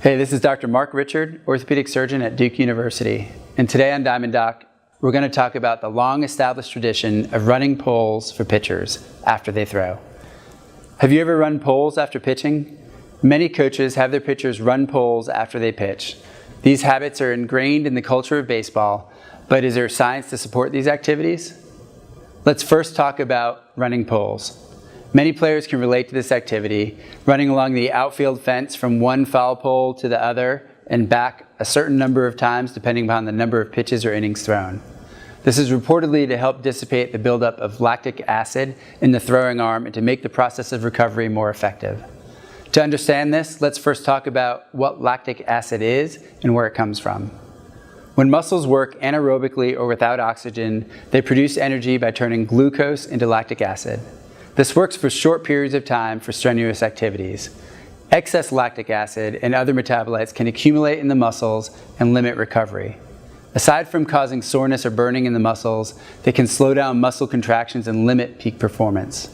Hey, this is Dr. Mark Richard, orthopedic surgeon at Duke University. And today on Diamond Doc, we're going to talk about the long-established tradition of running poles for pitchers after they throw. Have you ever run poles after pitching? Many coaches have their pitchers run poles after they pitch. These habits are ingrained in the culture of baseball, but is there science to support these activities? Let's first talk about running poles. Many players can relate to this activity, running along the outfield fence from one foul pole to the other and back a certain number of times depending upon the number of pitches or innings thrown. This is reportedly to help dissipate the buildup of lactic acid in the throwing arm and to make the process of recovery more effective. To understand this, let's first talk about what lactic acid is and where it comes from. When muscles work anaerobically or without oxygen, they produce energy by turning glucose into lactic acid. This works for short periods of time for strenuous activities. Excess lactic acid and other metabolites can accumulate in the muscles and limit recovery. Aside from causing soreness or burning in the muscles, they can slow down muscle contractions and limit peak performance.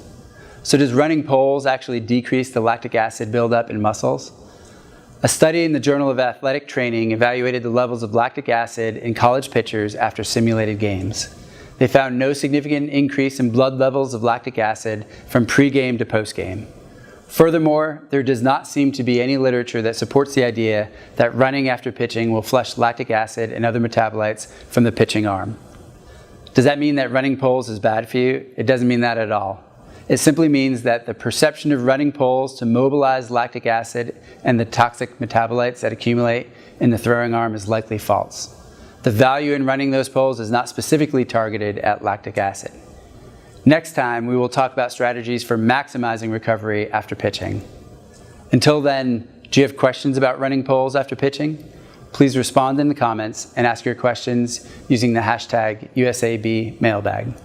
So does running poles actually decrease the lactic acid buildup in muscles? A study in the Journal of Athletic Training evaluated the levels of lactic acid in college pitchers after simulated games. They found no significant increase in blood levels of lactic acid from pre-game to post-game. Furthermore, there does not seem to be any literature that supports the idea that running after pitching will flush lactic acid and other metabolites from the pitching arm. Does that mean that running poles is bad for you? It doesn't mean that at all. It simply means that the perception of running poles to mobilize lactic acid and the toxic metabolites that accumulate in the throwing arm is likely false. The value in running those poles is not specifically targeted at lactic acid. Next time, we will talk about strategies for maximizing recovery after pitching. Until then, do you have questions about running poles after pitching? Please respond in the comments and ask your questions using the hashtag USABmailbag.